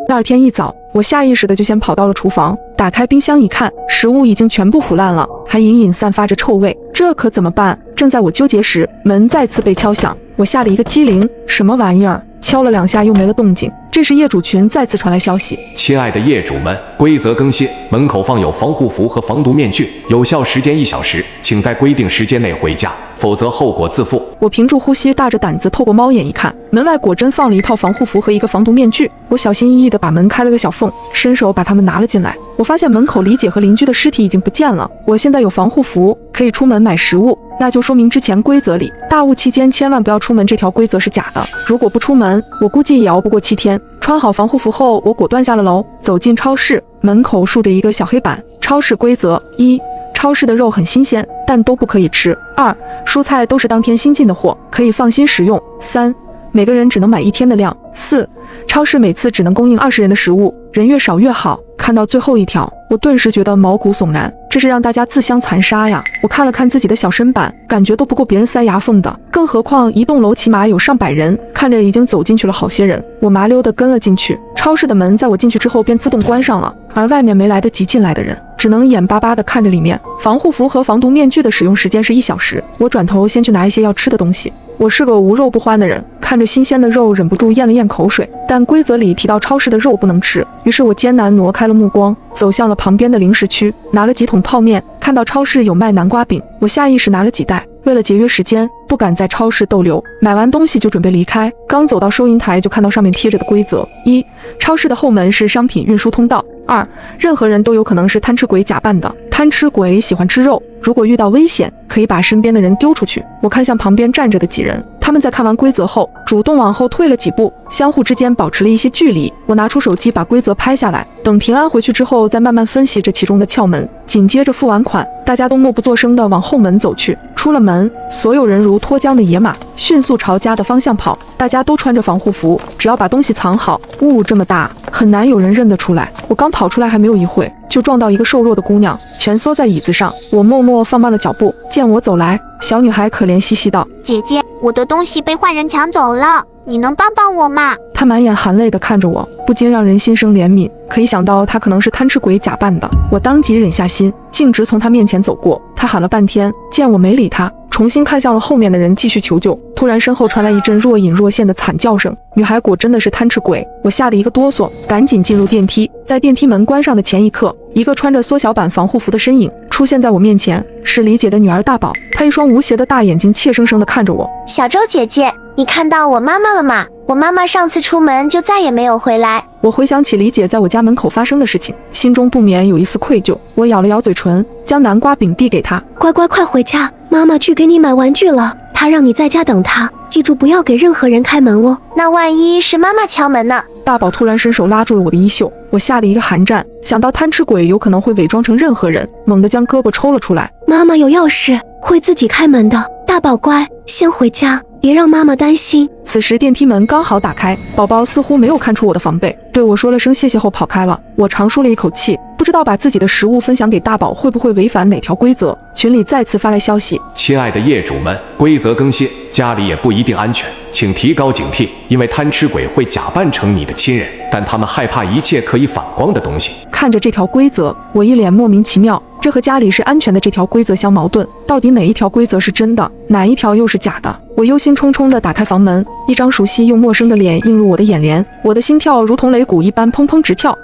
第二天一早，我下意识的就先跑到了厨房，打开冰箱一看，食物已经全部腐烂了，还隐隐散发着臭味，这可怎么办？正在我纠结时，门再次被敲响，我吓得一个机灵，什么玩意儿？敲了2下又没了动静，这时业主群再次传来消息：亲爱的业主们，规则更新，门口放有防护服和防毒面具，有效时间1小时，请在规定时间内回家，否则后果自负。我屏住呼吸，大着胆子透过猫眼一看，门外果真放了一套防护服和一个防毒面具。我小心翼翼地把门开了个小缝，伸手把它们拿了进来。我发现门口李姐和邻居的尸体已经不见了。我现在有防护服，可以出门买食物，那就说明之前规则里大雾期间千万不要出门这条规则是假的。如果不出门，我估计也熬不过7天。穿好防护服后，我果断下了楼，走进超市，门口竖着一个小黑板：超市规则1，超市的肉很新鲜，但都不可以吃。2，蔬菜都是当天新进的货，可以放心食用。3，每个人只能买1天的量。4，超市每次只能供应20人的食物，人越少越好。看到最后一条，我顿时觉得毛骨悚然，这是让大家自相残杀呀！我看了看自己的小身板，感觉都不够别人塞牙缝的，更何况一栋楼起码有上百人，看着已经走进去了好些人。我麻溜地跟了进去，超市的门在我进去之后便自动关上了，而外面没来得及进来的人，只能眼巴巴地看着里面。防护服和防毒面具的使用时间是1小时。我转头先去拿一些要吃的东西。我是个无肉不欢的人，看着新鲜的肉忍不住咽了咽口水，但规则里提到超市的肉不能吃，于是我艰难挪开了目光，走向了旁边的零食区，拿了几桶泡面。看到超市有卖南瓜饼，我下意识拿了几袋，为了节约时间，不敢在超市逗留。买完东西就准备离开，刚走到收银台就看到上面贴着的规则：1，超市的后门是商品运输通道；2，任何人都有可能是贪吃鬼假扮的，贪吃鬼喜欢吃肉，如果遇到危险，可以把身边的人丢出去。我看向旁边站着的几人，他们在看完规则后，主动往后退了几步，相互之间保持了一些距离。我拿出手机把规则拍下来，等平安回去之后，再慢慢分析这其中的窍门。紧接着付完款，大家都默不作声地往后门走去。出了门，所有人如脱缰的野马，迅速朝家的方向跑。大家都穿着防护服，只要把东西藏好，雾这么大，很难有人认得出来。我刚跑出来还没有一会，就撞到一个瘦弱的姑娘，蜷缩在椅子上。我默默放慢了脚步，见我走来，小女孩可怜兮兮道：姐姐，我的东西被坏人抢走了，你能帮帮我吗？她满眼含泪地看着我，不禁让人心生怜悯。可以想到她可能是贪吃鬼假扮的，我当即忍下心，径直从她面前走过。她喊了半天，见我没理她，重新看向了后面的人，继续求救。突然身后传来一阵若隐若现的惨叫声，女孩果真的是贪吃鬼，我吓得一个哆嗦，赶紧进入电梯。在电梯门关上的前一刻，一个穿着缩小版防护服的身影出现在我面前，是李姐的女儿大宝。她一双无邪的大眼睛怯生生地看着我。小周姐姐，你看到我妈妈了吗？我妈妈上次出门就再也没有回来。我回想起李姐在我家门口发生的事情，心中不免有一丝愧疚。我咬了咬嘴唇，将南瓜饼递给她。乖乖快回家，妈妈去给你买玩具了，她让你在家等她，记住不要给任何人开门哦。那万一是妈妈敲门呢？大宝突然伸手拉住了我的衣袖，我吓得一个寒战，想到贪吃鬼有可能会伪装成任何人，猛地将胳膊抽了出来。妈妈有钥匙，会自己开门的。大宝乖，先回家，别让妈妈担心。此时电梯门刚好打开，宝宝似乎没有看出我的防备，对我说了声谢谢后跑开了。我长舒了一口气，不知道把自己的食物分享给大宝会不会违反哪条规则。群里再次发来消息：亲爱的业主们，规则更新，家里也不一定安全，请提高警惕，因为贪吃鬼会假扮成你的亲人，但他们害怕一切可以反光的东西。看着这条规则，我一脸莫名其妙，这和家里是安全的这条规则相矛盾，到底哪一条规则是真的，哪一条又是假的？我忧心忡忡地打开房门，一张熟悉又陌生的脸映入我的眼帘，我的心跳如同擂鼓一般砰砰直跳。